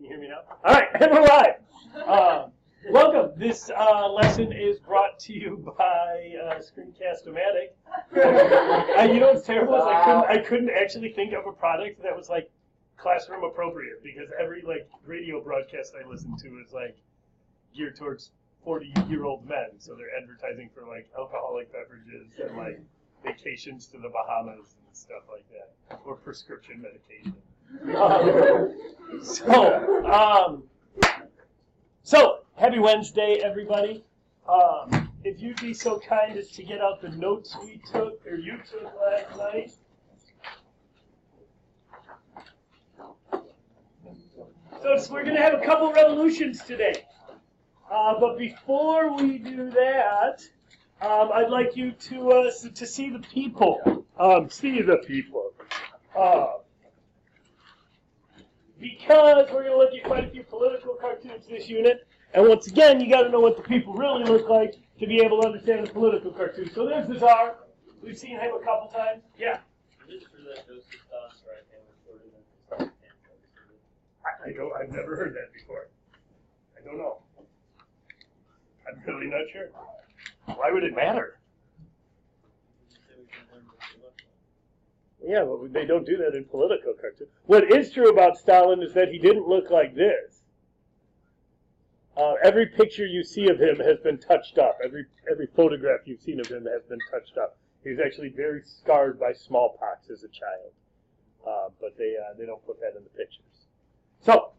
you hear me now? All right, and we're live. Welcome. This lesson is brought to you by Screencast-O-Matic. You know what's terrible is I couldn't actually think of a product that was like classroom appropriate, because every like radio broadcast I listen to is like geared towards 40-year-old men, so they're advertising for like alcoholic beverages and like vacations to the Bahamas and stuff like that, or prescription medication. So happy Wednesday, everybody. If you'd be so kind as to get out the notes we took, or you took last night. So we're going to have a couple revolutions today. But before we do that, I'd like you to see the people. Because we're going to look at quite a few political cartoons this unit. And once again, you got to know what the people really look like to be able to understand the political cartoon. So there's the Tsar. We've seen him a couple times. Yeah. I've never heard that before. I don't know. I'm really not sure. Why would it matter? Yeah, but they don't do that in political cartoons. What is true about Stalin is that he didn't look like this. Every picture you see of him has been touched up. Every photograph you've seen of him has been touched up. He was actually very scarred by smallpox as a child. But they don't put that in the pictures. So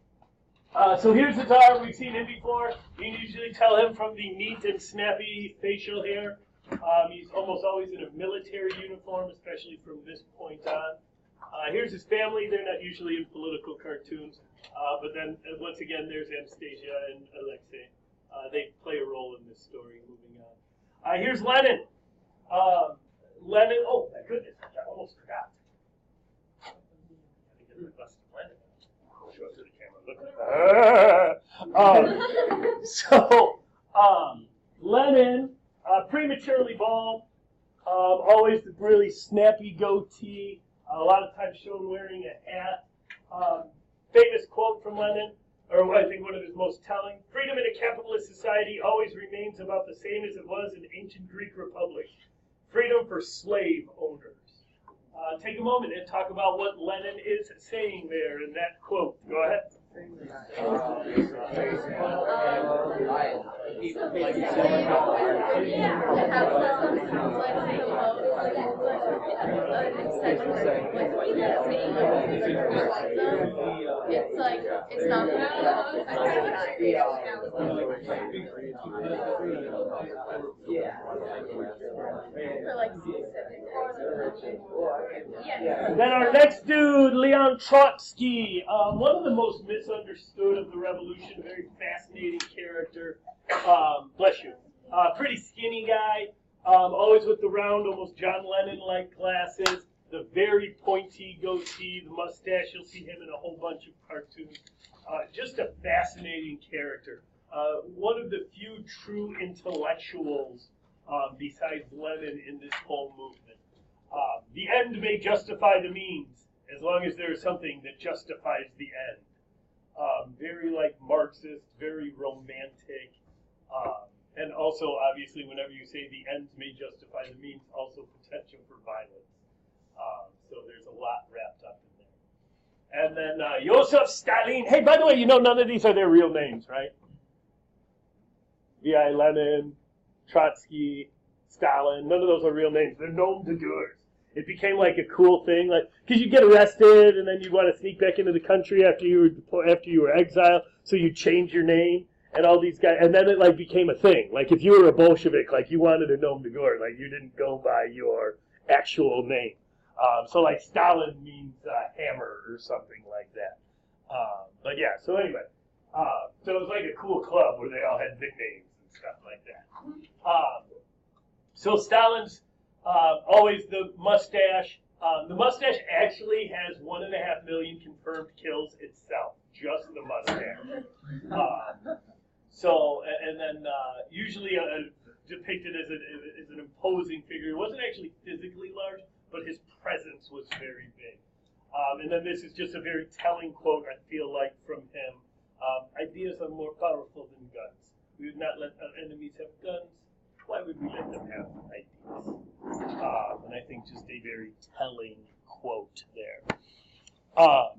here's the Tsar. We've seen him before. You can usually tell him from the neat and snappy facial hair. He's almost always in a military uniform, especially from this point on. Here's his family. They're not usually in political cartoons. But then, once again, there's Anastasia and Alexei. They play a role in this story. Moving on. Here's Lenin. Lenin. Oh, my goodness. I almost forgot. Show it to the camera. Look at Lenin, prematurely bald, always the really snappy goatee, a lot of times shown wearing a hat. Famous quote from Lenin, or I think one of his most telling: "Freedom in a capitalist society always remains about the same as it was in ancient Greek republic. Freedom for slave owners." Take a moment and talk about what Lenin is saying there in that quote. Go ahead. It's like, it's not Then our next dude, Leon Trotsky, one of the most misunderstood of the revolution, very fascinating character. Bless you. Pretty skinny guy, always with the round, almost John Lennon-like glasses, the very pointy goatee, the mustache. You'll see him in a whole bunch of cartoons. Just a fascinating character. One of the few true intellectuals besides Lenin in this whole movement. The end may justify the means, as long as there is something that justifies the end. Very like Marxist, very romantic, and also obviously whenever you say the ends may justify the means, also potential for violence. So there's a lot wrapped up in there. And then Joseph Stalin. Hey, by the way, you know none of these are their real names, right? V.I. Lenin, Trotsky, Stalin. None of those are real names. They're nom de guerre. It became like a cool thing, like because you get arrested and then you want to sneak back into the country after you were exiled, so you change your name and all these guys, and then it like became a thing. Like if you were a Bolshevik, like you wanted a nom de guerre, like you didn't go by your actual name. So like Stalin means hammer or something like that. But yeah, so anyway, so it was like a cool club where they all had nicknames and stuff like that. So Stalin's always the mustache. The mustache actually has 1.5 million confirmed kills itself, just the mustache. And then usually depicted as an imposing figure. He wasn't actually physically large, but his presence was very big. And then this is just a very telling quote, I feel like, from him. Ideas are more powerful than guns. We would not let our enemies have guns. Why would we let them have ideas? And I think just a very telling quote there. All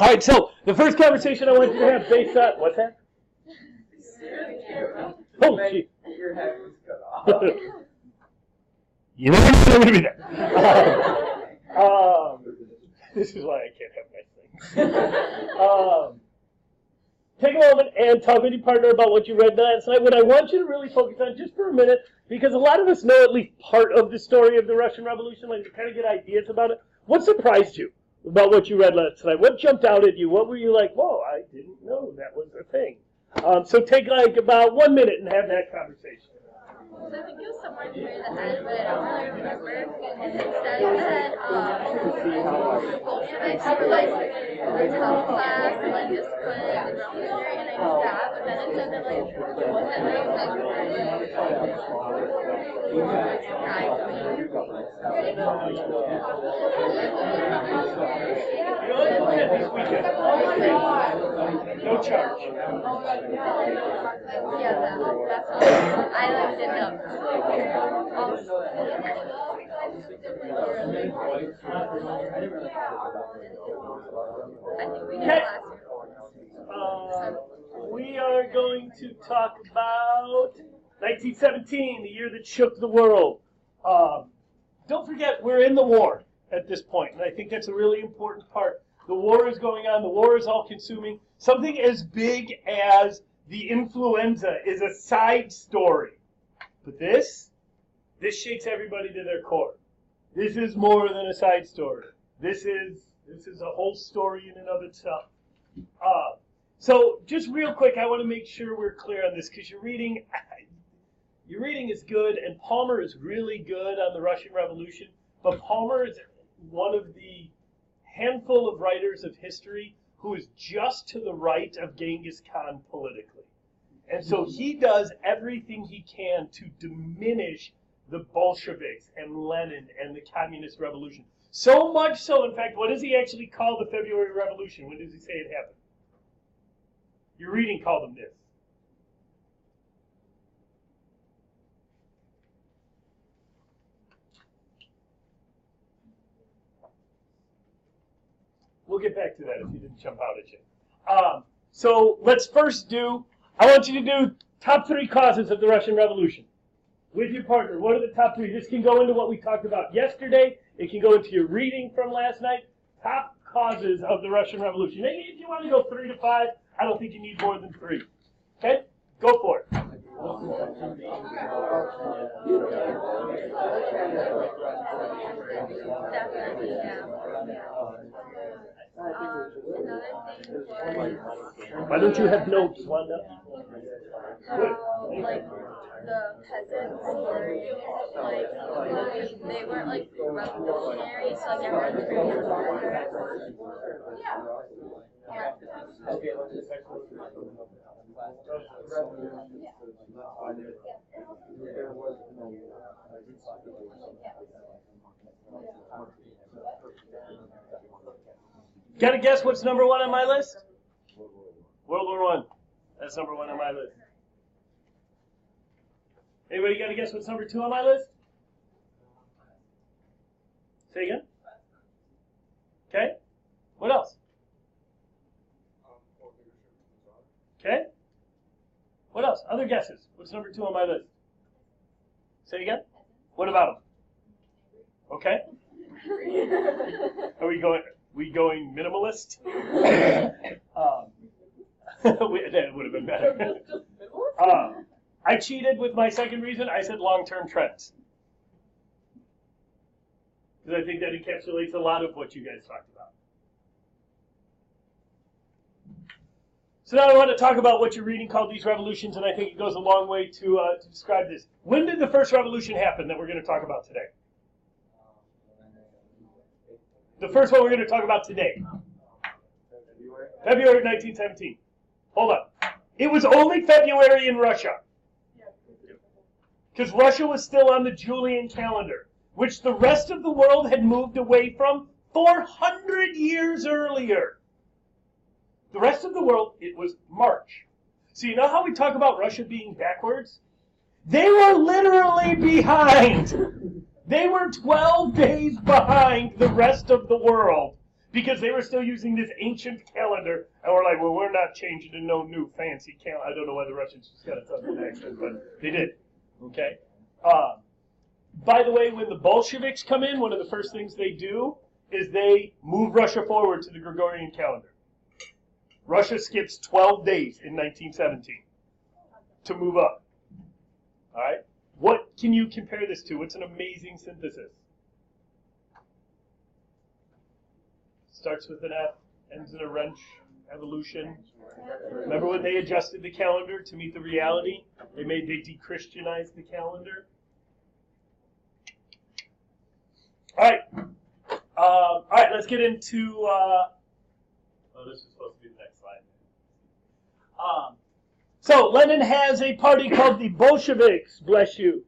right, so the first conversation I want you to have based on, what's that? Oh, gee. Your head was cut off. You never know I'm going to be there. This is why I can't have nice things. Take a moment and talk with your partner about what you read last night. What I want you to really focus on just for a minute, because a lot of us know at least part of the story of the Russian Revolution, like to kind of get ideas about it. What surprised you about what you read last night? What jumped out at you? What were you like, whoa, I didn't know that was a thing? So take like about 1 minute and have that conversation. So I think it was somewhere near the end, but I don't really remember. It said that the Bolsheviks were like the top class and like disciplined and revolutionary, and I knew that, but then it said that like it wasn't This weekend. No charge. Yeah, that's all. I like didn't know. I think we did last year. We are going to talk about 1917, the year that shook the world. Don't forget, we're in the war at this point, and I think that's a really important part. The war is going on. The war is all-consuming. Something as big as the influenza is a side story. But this shakes everybody to their core. This is more than a side story. This is a whole story in and of itself. So just real quick, I want to make sure we're clear on this, because your reading is good, and Palmer is really good on the Russian Revolution. But Palmer is one of the handful of writers of history who is just to the right of Genghis Khan politically. And so he does everything he can to diminish the Bolsheviks and Lenin and the Communist Revolution. So much so, in fact, what does he actually call the February Revolution? When does he say it happened? Your reading called him this. We'll get back to that if he didn't jump out at you. So let's first I want you to do top 3 causes of the Russian Revolution. With your partner, what are the top 3? This can go into what we talked about yesterday. It can go into your reading from last night. Top causes of the Russian Revolution. Maybe if you want to go 3 to 5, I don't think you need more than 3. Okay? Go for it. Definitely, yeah. Why don't you have notes, Wanda? Like the peasants were like they weren't like revolutionary, so like everyone's Got a guess what's number 1 on my list? World War I. That's number 1 on my list. Anybody got a guess what's number 2 on my list? Say again? Okay. What else? Okay. What else? Other guesses? What's number 2 on my list? Say again? What about them? Okay. Are we going minimalist? That would have been better. I cheated with my second reason. I said long-term trends. Because I think that encapsulates a lot of what you guys talked about. So now I want to talk about what your reading called these revolutions, and I think it goes a long way to describe this. When did the first revolution happen that we're going to talk about today? The first one we're going to talk about today. February 1917. Hold on. It was only February in Russia. Because Russia was still on the Julian calendar, which the rest of the world had moved away from 400 years earlier. The rest of the world, it was March. So you know how we talk about Russia being backwards? They were literally behind. They were 12 days behind the rest of the world because they were still using this ancient calendar. And we're like, well, we're not changing to no new fancy calendar. I don't know why the Russians just got a southern accent, but they did. Okay? By the way, when the Bolsheviks come in, one of the first things they do is they move Russia forward to the Gregorian calendar. Russia skips 12 days in 1917 to move up. All right? What can you compare this to? What's an amazing synthesis? Starts with an F, ends in a wrench, evolution. Remember when they adjusted the calendar to meet the reality? They de-Christianized the calendar. All right, let's get into, this is supposed to be the next slide. So Lenin has a party called the Bolsheviks, bless you.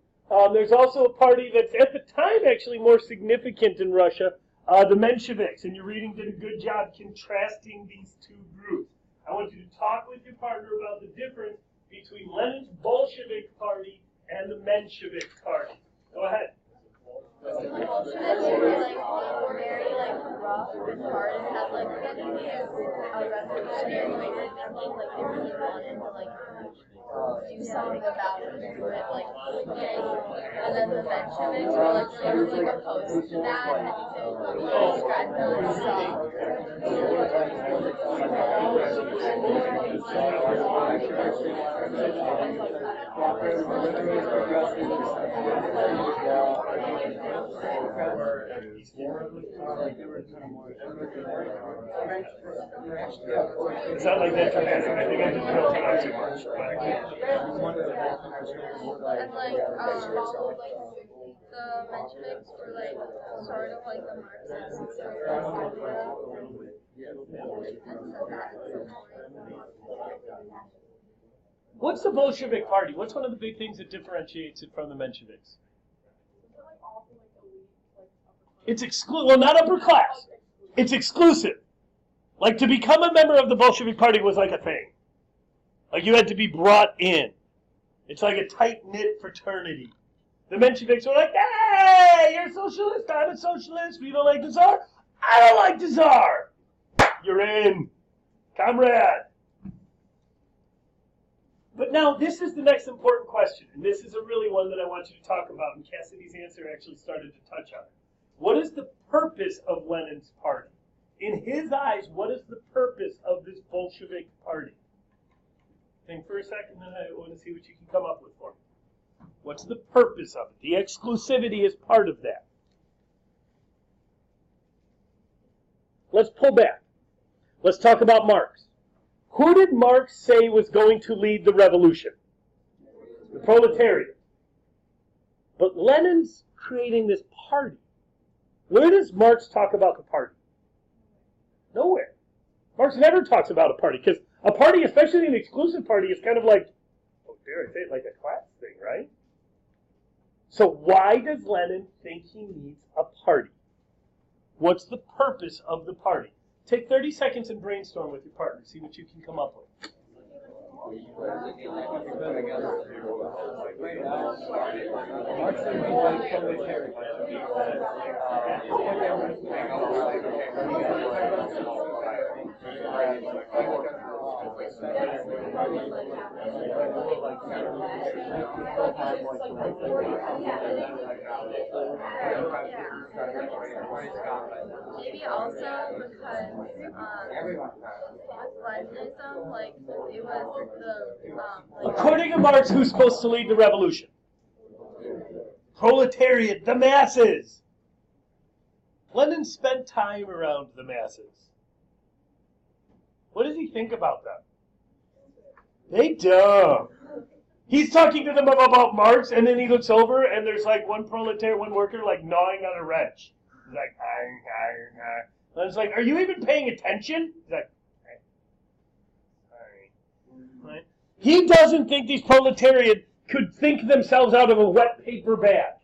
There's also a party that's at the time actually more significant in Russia, the Mensheviks, and your reading did a good job contrasting these two groups. I want you to talk with your partner about the difference between Lenin's Bolshevik party and the Menshevik party. Go ahead. The Bolsheviks were very rough and hard and had a revolutionary way of thinking. They really wanted to do something about it and do it and then the Mensheviks were totally opposed to that and described them It's not like that dramatic. I think I just built it up too much. And the Mensheviks were sort of like the Marxists. What's the Bolshevik Party? What's one of the big things that differentiates it from the Mensheviks? It's exclusive. Well, not upper class. It's exclusive. Like, to become a member of the Bolshevik Party was like a thing. Like, you had to be brought in. It's like a tight-knit fraternity. The Mensheviks were like, hey, you're a socialist, I'm a socialist. You don't like the Tsar? I don't like the Tsar. You're in. Comrade. But now, this is the next important question, and this is a really one that I want you to talk about, and Cassidy's answer actually started to touch on it. What is the purpose of Lenin's party? In his eyes, what is the purpose of this Bolshevik party? Think for a second, then I want to see what you can come up with for me. What's the purpose of it? The exclusivity is part of that. Let's pull back. Let's talk about Marx. Who did Marx say was going to lead the revolution? The proletariat. But Lenin's creating this party. Where does Marx talk about the party? Nowhere. Marx never talks about a party, because a party, especially an exclusive party, is kind of like, oh, dare I say it, like a class thing, right? So why does Lenin think he needs a party? What's the purpose of the party? Take 30 seconds and brainstorm with your partner. See what you can come up with. Maybe also because Leninism, it was the according to Marx, who's supposed to lead the revolution? Proletariat, the masses. Lenin spent time around the masses. What does he think about them? They don't. He's talking to them about Marx, and then he looks over, and there's one proletariat, one worker, gnawing on a wrench. He's like, and it's like, are you even paying attention? He's like, sorry. Right? He doesn't think these proletariat could think themselves out of a wet paper bag.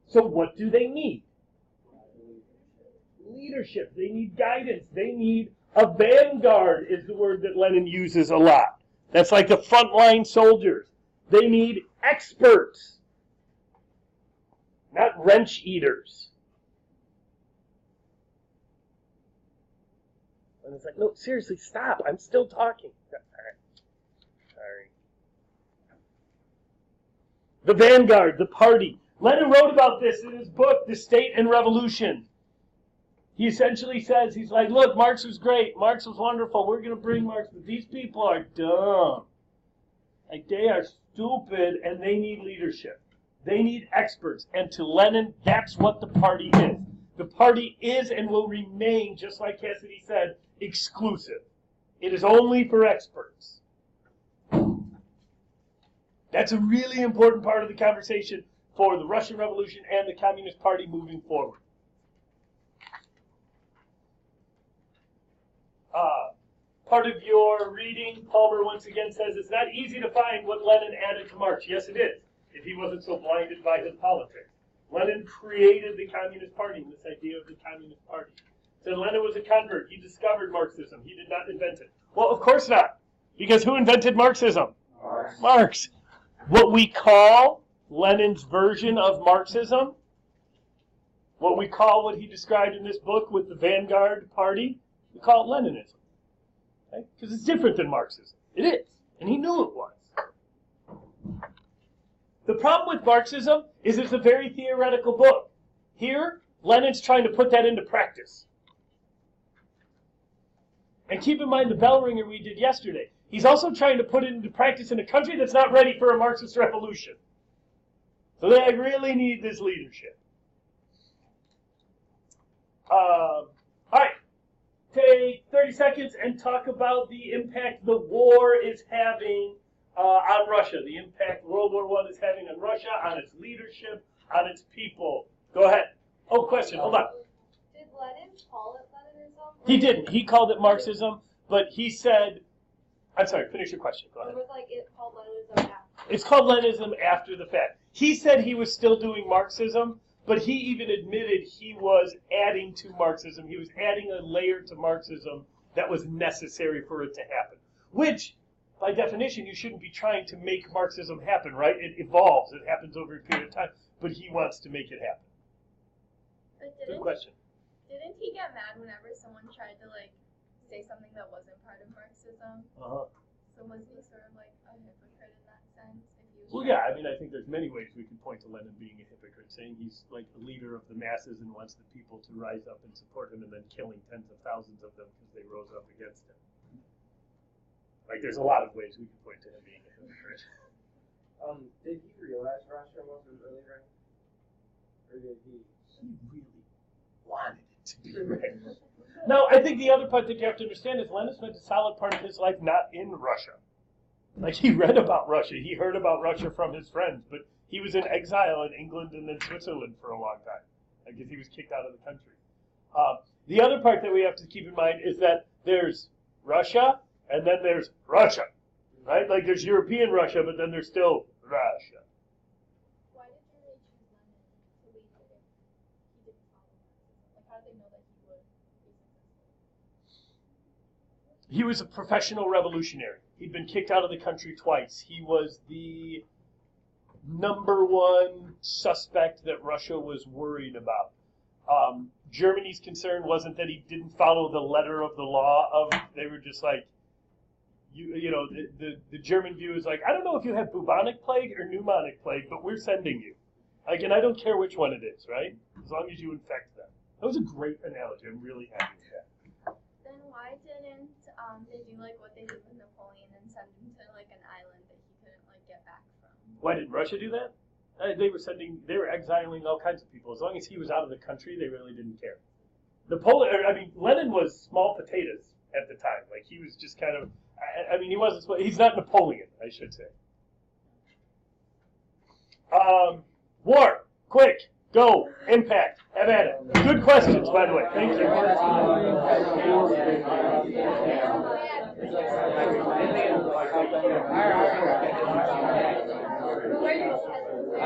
So what do they need? leadership. They need guidance. They need a vanguard is the word that Lenin uses a lot. That's like the frontline soldiers. They need experts, not wrench eaters. And it's like, no, seriously, stop. I'm still talking. All right. Sorry. The vanguard, the party. Lenin wrote about this in his book, The State and Revolution. He essentially says, he's like, look, Marx was great. Marx was wonderful. We're going to bring Marx. But these people are dumb. Like, they are stupid, and they need leadership. They need experts. And to Lenin, that's what the party is. The party is and will remain, just like Cassidy said, exclusive. It is only for experts. That's a really important part of the conversation for the Russian Revolution and the Communist Party moving forward. Part of your reading, Palmer once again says, it's not easy to find what Lenin added to Marx. Yes, it is, if he wasn't so blinded by his politics. Lenin created the Communist Party, and this idea of the Communist Party. So Lenin was a convert. He discovered Marxism. He did not invent it. Well, of course not, because who invented Marxism? Marx. What we call Lenin's version of Marxism, what we call what he described in this book with the Vanguard Party, we call it Leninism. Because it's different than Marxism. It is. And he knew it was. The problem with Marxism is it's a very theoretical book. Here, Lenin's trying to put that into practice. And keep in mind the bell ringer we did yesterday. He's also trying to put it into practice in a country that's not ready for a Marxist revolution. So they really need this leadership. All right. Take 30 seconds and talk about the impact the war is having on Russia. The impact World War I is having on Russia, on its leadership, on its people. Go ahead. Oh, question. Hold on. Did Lenin call it Leninism? He didn't. He called it Marxism, but he said... I'm sorry, finish your question. Go ahead. It was like it called Leninism after. It's called Leninism after the fact. He said he was still doing Marxism, but he even admitted he was adding to Marxism. He was adding a layer to Marxism that was necessary for it to happen. Which, by definition, you shouldn't be trying to make Marxism happen, right? It evolves. It happens over a period of time. But he wants to make it happen. Good question. Didn't he get mad whenever someone tried to, like, say something that wasn't part of Marxism? Uh-huh. So was he sort of like a hypocrite in that sense? If he was Well, yeah, I mean, I think there's many ways we can point to Lenin being a hypocrite, saying he's like a leader of the masses and wants the people to rise up and support him, and then killing tens of thousands of them because they rose up against him. Like, there's a lot of ways we can point to him being a hypocrite. Did he realize Russia wasn't really right? Or did he? He really wanted it to be right. No, I think the other part that you have to understand is Lenin spent a solid part of his life not in Russia. Like, he read about Russia. He heard about Russia from his friends, but he was in exile in England and then Switzerland for a long time. I guess he was kicked out of the country. The other part that we have to keep in mind is that there's Russia, and then there's Russia, right? Like, there's European Russia, but then there's still Russia. Why did they choose Lenin to lead it if he didn't follow Marxism? Like, how did they know that he would be successful? He was a professional revolutionary. He'd been kicked out of the country twice. He was the #1 suspect that Russia was worried about. Germany's concern wasn't that he didn't follow the letter of the law. They were just like, you know, the German view is like, I don't know if you have bubonic plague or pneumonic plague, but we're sending you. Like, and I don't care which one it is, right? As long as you infect them. That was a great analogy. I'm really happy with that. Then why didn't they do like what they did with Napoleon and send him to like an island that he couldn't like get back from? Why didn't Russia do that? They were exiling all kinds of people. As long as he was out of the country, they really didn't care. Lenin was small potatoes at the time. Like, he was just kind of, he's not Napoleon, I should say. War, quick, go, impact, have at it. Good questions, by the way. Thank you. And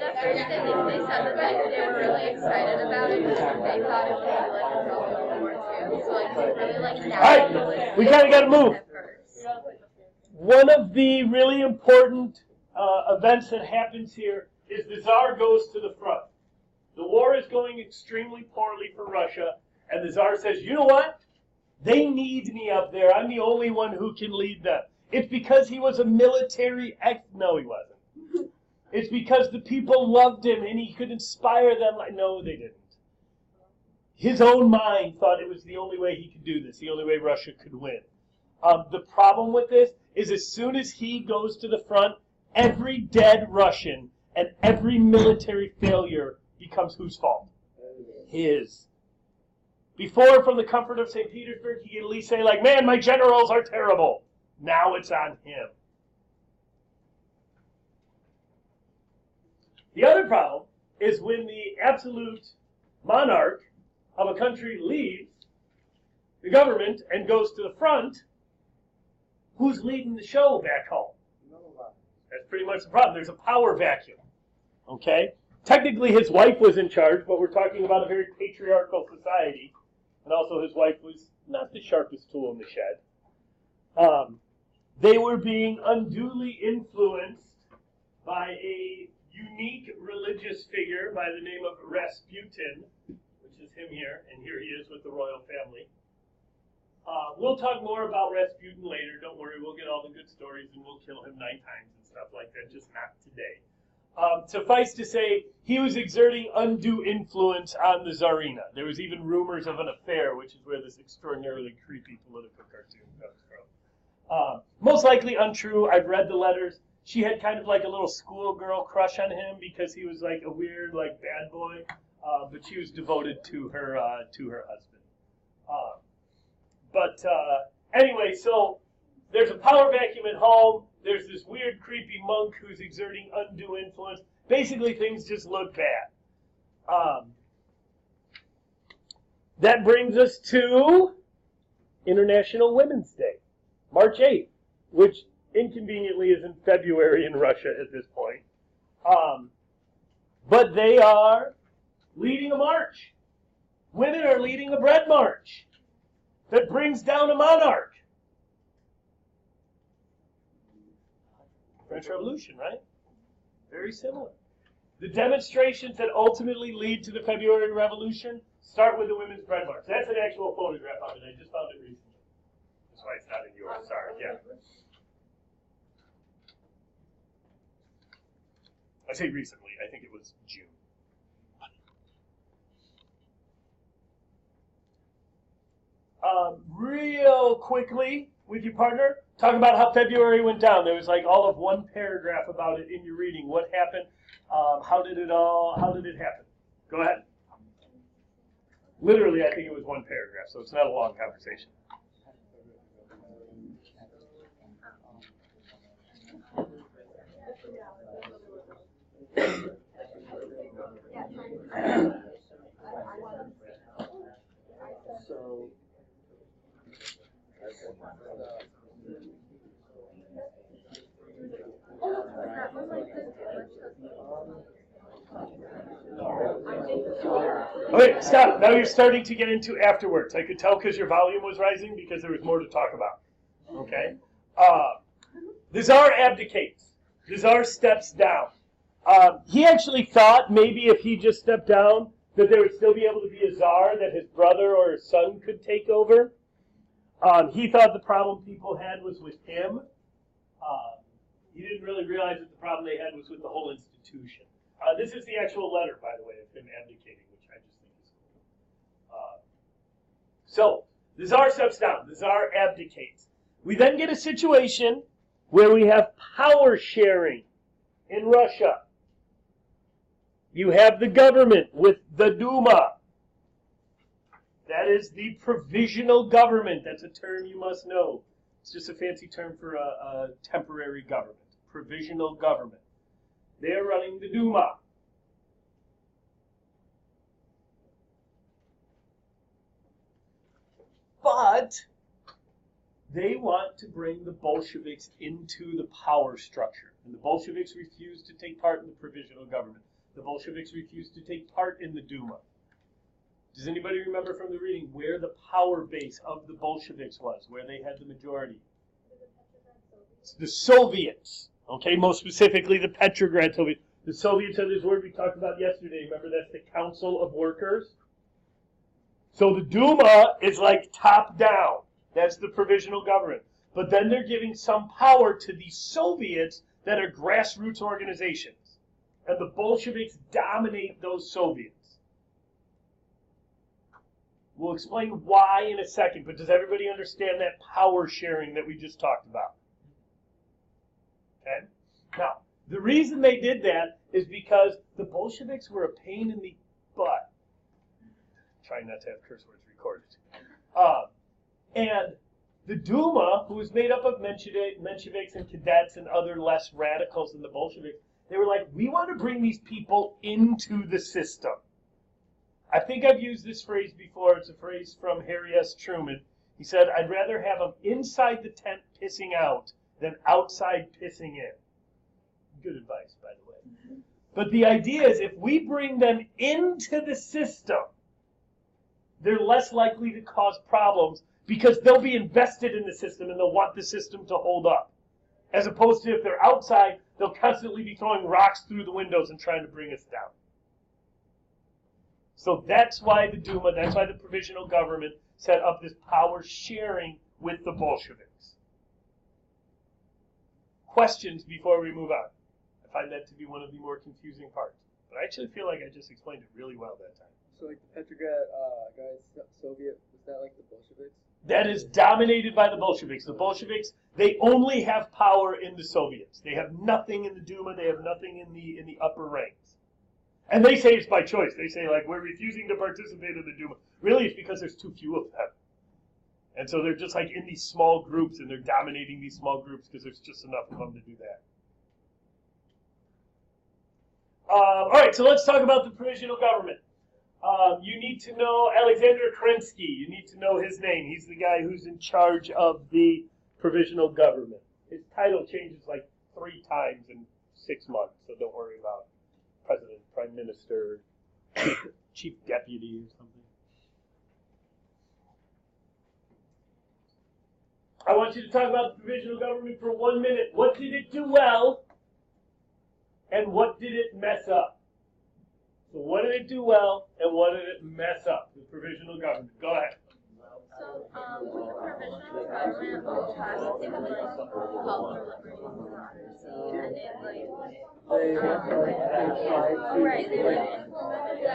at first they said that they were really excited about it because they thought it would be like a World War II. So like they really like Alright, we kinda gotta move. One of the really important events that happens here is the Tsar goes to the front. The war is going extremely poorly for Russia, and the Tsar says, you know what? They need me up there. I'm the only one who can lead them. It's because he was a military no, he wasn't. It's because the people loved him and he could inspire them. No, they didn't. His own mind thought it was the only way he could do this, the only way Russia could win. The problem with this is as soon as he goes to the front, every dead Russian and every military failure becomes whose fault? His. Before, from the comfort of St. Petersburg, he could at least say, like, man, my generals are terrible. Now it's on him. The other problem is when the absolute monarch of a country leaves the government and goes to the front, who's leading the show back home? That's pretty much the problem. There's a power vacuum. Okay? Technically, his wife was in charge, but we're talking about a very patriarchal society. And also his wife was not the sharpest tool in the shed. They were being unduly influenced by a unique religious figure by the name of Rasputin, which is him here, and here he is with the royal family. We'll talk more about Rasputin later. Don't worry, we'll get all the good stories and we'll kill him 9 times and stuff like that, just not today. Suffice to say, he was exerting undue influence on the Tsarina. There was even rumors of an affair, which is where this extraordinarily creepy political cartoon comes from. Most likely untrue. I've read the letters. She had kind of like a little schoolgirl crush on him because he was like a weird, like bad boy. But she was devoted to her husband. Anyway, so there's a power vacuum at home. There's this weird, creepy monk who's exerting undue influence. Basically, things just look bad. That brings us to International Women's Day, March 8th, which inconveniently is in February in Russia at this point. But they are leading a march. Women are leading a bread march that brings down a monarch. French Revolution, right? Very similar. The demonstrations that ultimately lead to the February Revolution start with the Women's Bread March. That's an actual photograph of it. I just found it recently. That's why it's not in yours. Sorry. Yeah. I say recently. I think it was June. Real quickly, with your partner, talk about how February went down. There was like all of one paragraph about it in your reading. What happened? How did it happen? Go ahead. Literally, I think it was one paragraph, so it's not a long conversation. Okay, stop. Now you're starting to get into afterwards. I could tell because your volume was rising because there was more to talk about. Okay? The Tsar abdicates. The Tsar steps down. He actually thought maybe if he just stepped down that there would still be able to be a Tsar that his brother or his son could take over. He thought the problem people had was with him. He didn't really realize that the problem they had was with the whole institution. This is the actual letter, by the way, of him abdicating, which I just think is cool. So, the Tsar steps down. The Tsar abdicates. We then get a situation where we have power sharing in Russia. You have the government with the Duma. That is the Provisional Government. That's a term you must know. It's just a fancy term for a temporary government. Provisional Government. They're running the Duma. but they want to bring the Bolsheviks into the power structure. And the Bolsheviks refuse to take part in the Provisional Government. The Bolsheviks refuse to take part in the Duma. Does anybody remember from the reading where the power base of the Bolsheviks was, where they had the majority? It's the Soviets. Okay, most specifically the Petrograd Soviets. The Soviets are this word we talked about yesterday. Remember, that's the Council of Workers. So the Duma is like top down. That's the Provisional Government. But then they're giving some power to the Soviets that are grassroots organizations. And the Bolsheviks dominate those Soviets. We'll explain why in a second, but does everybody understand that power sharing that we just talked about? Okay? Now, the reason they did that is because the Bolsheviks were a pain in the butt. Trying not to have curse words recorded. And the Duma, who was made up of Mensheviks and cadets and other less radicals than the Bolsheviks, they were like, we want to bring these people into the system. I think I've used this phrase before. It's a phrase from Harry S. Truman. He said, I'd rather have them inside the tent pissing out than outside pissing in. Good advice, by the way. But the idea is if we bring them into the system, they're less likely to cause problems because they'll be invested in the system and they'll want the system to hold up. As opposed to if they're outside, they'll constantly be throwing rocks through the windows and trying to bring us down. So that's why the Duma, that's why the Provisional Government set up this power sharing with the Bolsheviks. Questions before we move on? I find that to be one of the more confusing parts. But I actually feel like I just explained it really well that time. So like the Petrograd guys, Soviet, was that like the Bolsheviks? That is dominated by the Bolsheviks. The Bolsheviks, they only have power in the Soviets. They have nothing in the Duma. They have nothing in the upper ranks. And they say it's by choice. They say, like, we're refusing to participate in the Duma. Really, it's because there's too few of them. And so they're just like in these small groups, and they're dominating these small groups because there's just enough of them to do that. All right, so let's talk about the Provisional Government. You need to know Alexander Kerensky. You need to know his name. He's the guy who's in charge of the Provisional Government. His title changes like 3 times in 6 months, so don't worry about President, Prime Minister, Chief Deputy or something. I want you to talk about the Provisional Government for 1 minute. What did it do well? And what did it mess up? So what did it do well, and what did it mess up? The Provisional Government. Go ahead. So, with the Provisional Government, all tasks to like help the liberties and democracy, and it like, right, they like implemented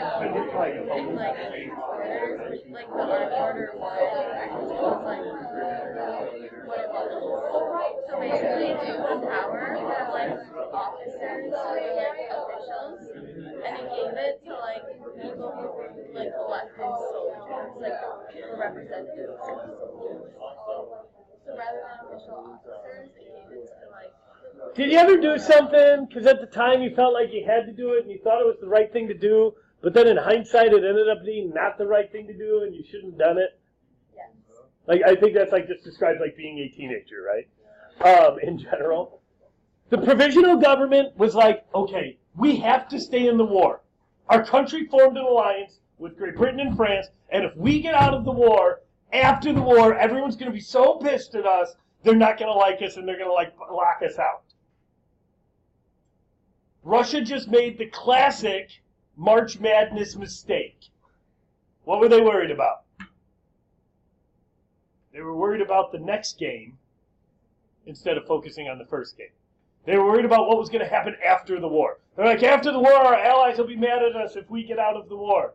orders, like the order was actually was like what it was. So basically, it was power for like officers or like officials, and it gave it to like people who like elected soldiers, like the representatives of the soldiers. So rather than official officers, it gave it to like. Did you ever do something, because at the time you felt like you had to do it and you thought it was the right thing to do, but then in hindsight it ended up being not the right thing to do and you shouldn't have done it? Yes. Like, I think that's like just describes like being a teenager, right? In general. The Provisional Government was like, okay, we have to stay in the war. Our country formed an alliance with Great Britain and France, and if we get out of the war, after the war, everyone's going to be so pissed at us, they're not going to like us and they're going to like lock us out. Russia just made the classic March Madness mistake. What were they worried about? They were worried about the next game instead of focusing on the first game. They were worried about what was going to happen after the war. They're like, after the war, our allies will be mad at us if we get out of the war.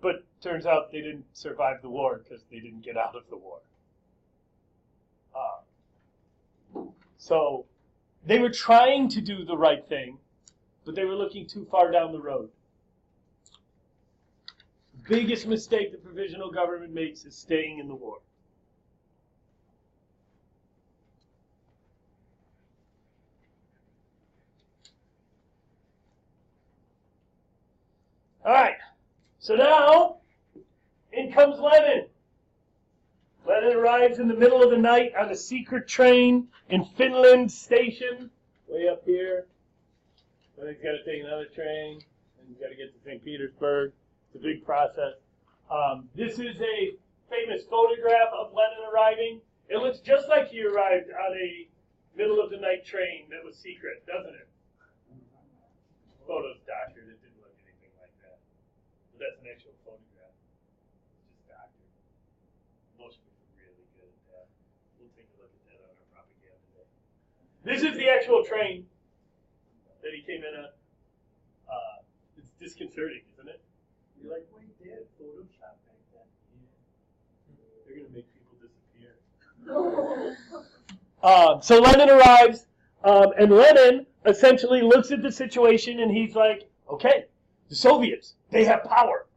But turns out they didn't survive the war because they didn't get out of the war. So they were trying to do the right thing, but they were looking too far down the road. Biggest mistake the Provisional Government makes is staying in the war. All right, so now in comes Lenin. Lenin arrives in the middle of the night on a secret train in Finland Station, way up here. Then he's got to take another train, and he's got to get to St. Petersburg. It's a big process. This is a famous photograph of Lenin arriving. It looks just like he arrived on a middle-of-the-night train that was secret, doesn't it? Photo's doctored. It didn't look anything like that. But that's an actual photograph. It's just doctored. Most people are really good at that. We'll take a look at that on our propaganda day. This is the actual train that he came in on. It's disconcerting, isn't it? You're like, wait, Dad, Photoshop back then? Yeah. They're going to make people disappear. So Lenin arrives, and Lenin essentially looks at the situation, and he's like, okay, the Soviets, they have power.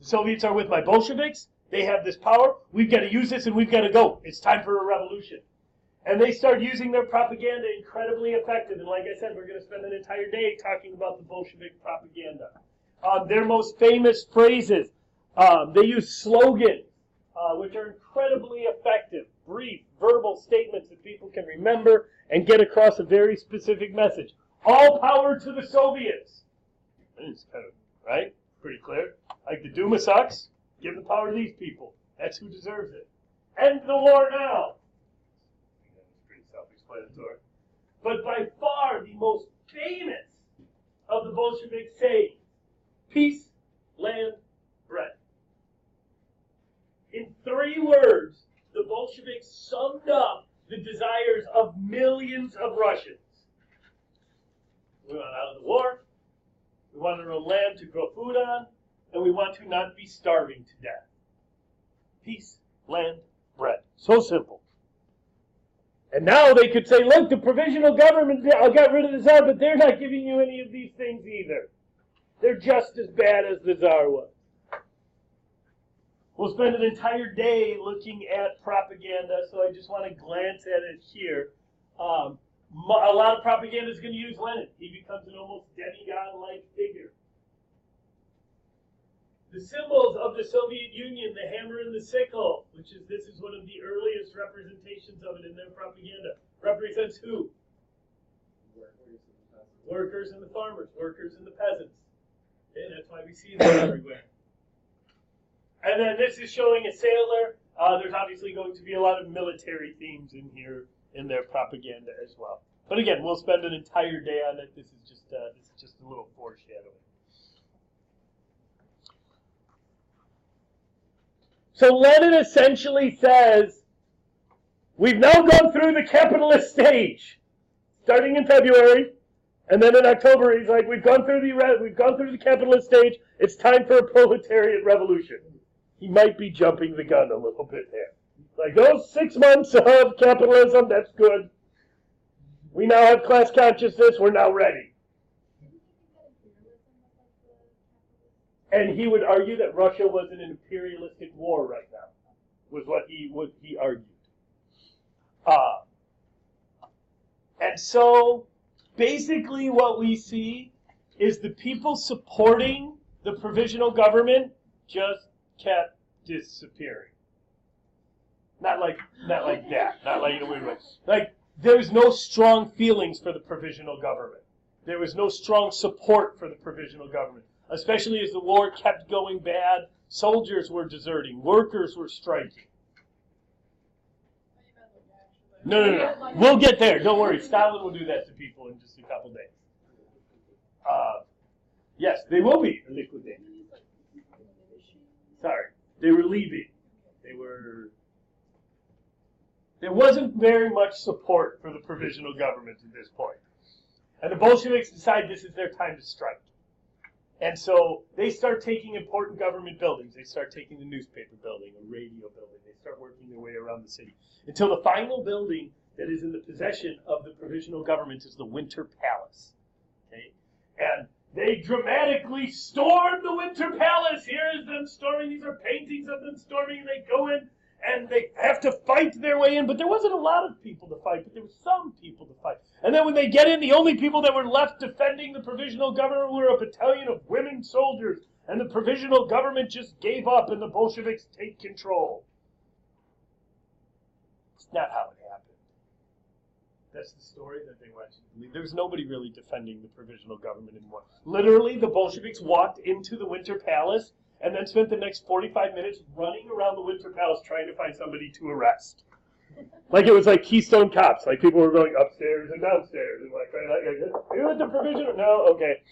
The Soviets are with my Bolsheviks. They have this power. We've got to use this, and we've got to go. It's time for a revolution. And they start using their propaganda incredibly effective. And like I said, we're going to spend an entire day talking about the Bolshevik propaganda. Their most famous phrases, they use slogans, which are incredibly effective, brief, verbal statements that people can remember and get across a very specific message. All power to the Soviets. It's kind of, right? Pretty clear. Like the Duma sucks, give the power to these people. That's who deserves it. End the war now. That's pretty self-explanatory. But by far the most famous of the Bolshevik sayings, peace, land, bread. In 3 words, the Bolsheviks summed up the desires of millions of Russians. We want out of the war, we want our own land to grow food on, and we want to not be starving to death. Peace, land, bread. So simple. And now they could say, look, the Provisional Government got rid of the Tsar, but they're not giving you any of these things either. They're just as bad as the Tsar was. We'll spend an entire day looking at propaganda, so I just want to glance at it here. A lot of propaganda is going to use Lenin. He becomes an almost demigod-like figure. The symbols of the Soviet Union, the hammer and the sickle, this is one of the earliest representations of it in their propaganda, represents who? Workers and the farmers, workers and the peasants. Okay, that's why we see them everywhere. And then this is showing a sailor. There's obviously going to be a lot of military themes in here in their propaganda as well. But again, we'll spend an entire day on it. This is just a little foreshadowing. So Lenin essentially says, we've now gone through the capitalist stage, starting in February, and then in October he's like, we've gone through the capitalist stage. It's time for a proletariat revolution. He might be jumping the gun a little bit there. Like, those 6 months of capitalism, that's good. We now have class consciousness. We're now ready. And he would argue that Russia was in an imperialistic war right now, was what he argued. And so, basically what we see is the people supporting the provisional government just kept disappearing. Not like that. Not like in a weird way. Like, there was no strong feelings for the provisional government. There was no strong support for the provisional government. Especially as the war kept going bad, soldiers were deserting, workers were striking. No. We'll get there. Don't worry. Stalin will do that to people in just a couple days. Yes, they will be liquidated. Sorry. They were leaving. There wasn't very much support for the provisional government at this point. And the Bolsheviks decide this is their time to strike. And so they start taking important government buildings. They start taking the newspaper building, a radio building. They start working their way around the city. Until the final building that is in the possession of the provisional government is the Winter Palace. Okay? And they dramatically storm the Winter Palace. Here is them storming. These are paintings of them storming. And they go in and they have to fight their way in. But there wasn't a lot of people to fight, but there were some people to fight. And then when they get in, the only people that were left defending the provisional government were a battalion of women soldiers. And the provisional government just gave up and the Bolsheviks take control. It's not how it happened. That's the story that they want you to believe. There's nobody really defending the Provisional Government anymore. Literally, the Bolsheviks walked into the Winter Palace and then spent the next 45 minutes running around the Winter Palace trying to find somebody to arrest. Like it was like Keystone Cops. Like people were going upstairs and downstairs and like, you with the Provisional? No, okay.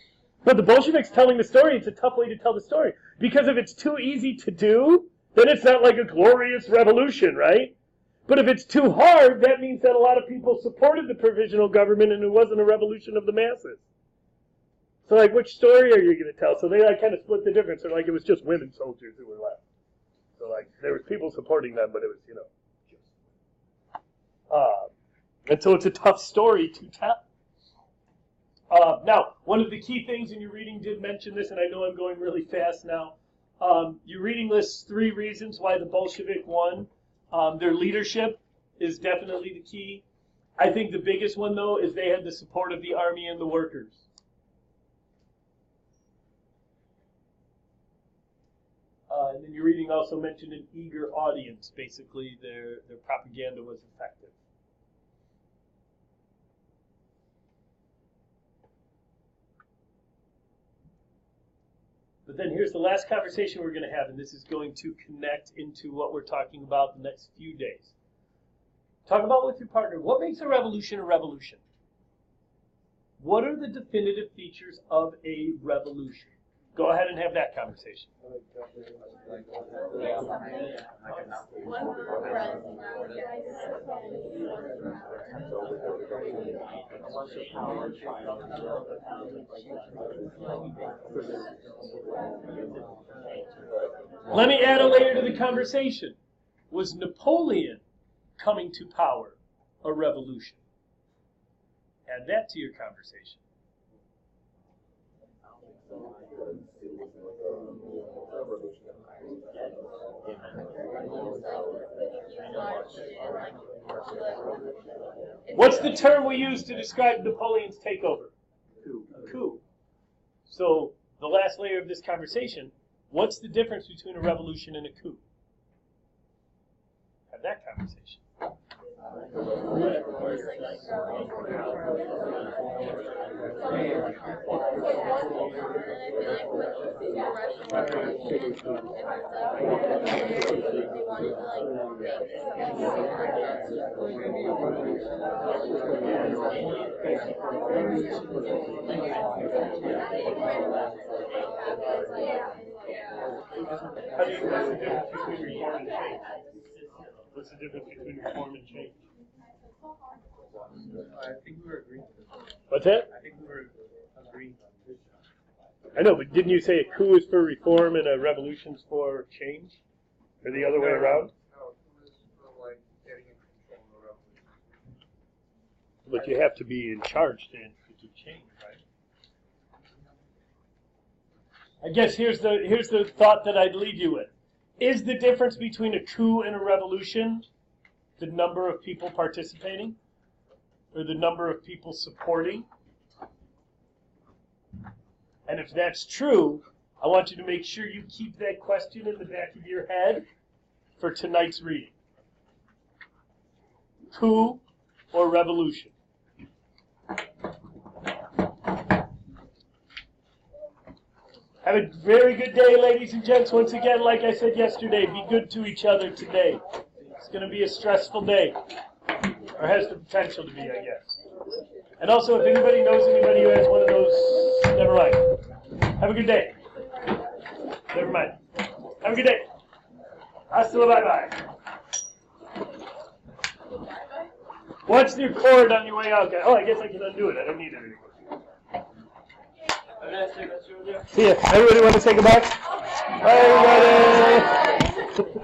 But the Bolsheviks telling the story, it's a tough way to tell the story. Because if it's too easy to do, then it's not like a glorious revolution, right? But if it's too hard, that means that a lot of people supported the Provisional Government and it wasn't a revolution of the masses. So like, which story are you going to tell? So they like kind of split the difference. They're like, it was just women soldiers who were left. So like, there was people supporting them, but it was, you know, just. And so it's a tough story to tell. Now, one of the key things in your reading did mention this, and I know I'm going really fast now. Your reading lists 3 reasons why the Bolshevik won. Their leadership is definitely the key. I think the biggest one, though, is they had the support of the army and the workers. And then your reading also mentioned an eager audience. Basically, their propaganda was effective. But then here's the last conversation we're going to have, and this is going to connect into what we're talking about the next few days. Talk about with your partner, what makes a revolution a revolution? What are the definitive features of a revolution? Go ahead and have that conversation. Let me add a layer to the conversation. Was Napoleon coming to power a revolution? Add that to your conversation. What's the term we use to describe Napoleon's takeover? A coup. So, the last layer of this conversation, what's the difference between a revolution and a coup? Have that conversation. How do you what's the difference between reform and change? What's the difference between reform and change? I think we were agreeing. What's that? I think we were agreeing. I know, but didn't you say a coup is for reform and a revolution's for change? Or the other way around? No, it was for like getting in control of the revolution. But you have to be in charge to institute change, right? I guess here's the thought that I'd leave you with. Is the difference between a coup and a revolution the number of people participating? Or the number of people supporting? And if that's true, I want you to make sure you keep that question in the back of your head for tonight's reading. Coup or revolution? Have a very good day, ladies and gents. Once again, like I said yesterday, be good to each other today. It's going to be a stressful day. Or has the potential to be, I guess. And also, if anybody knows anybody who has one of those, never mind. Have a good day. Never mind. Have a good day. Hasta la bye-bye. Watch the cord on your way out, guys. Oh, I guess I can undo it. I don't need it anymore. See ya. Everybody want to say goodbye? Bye, everybody.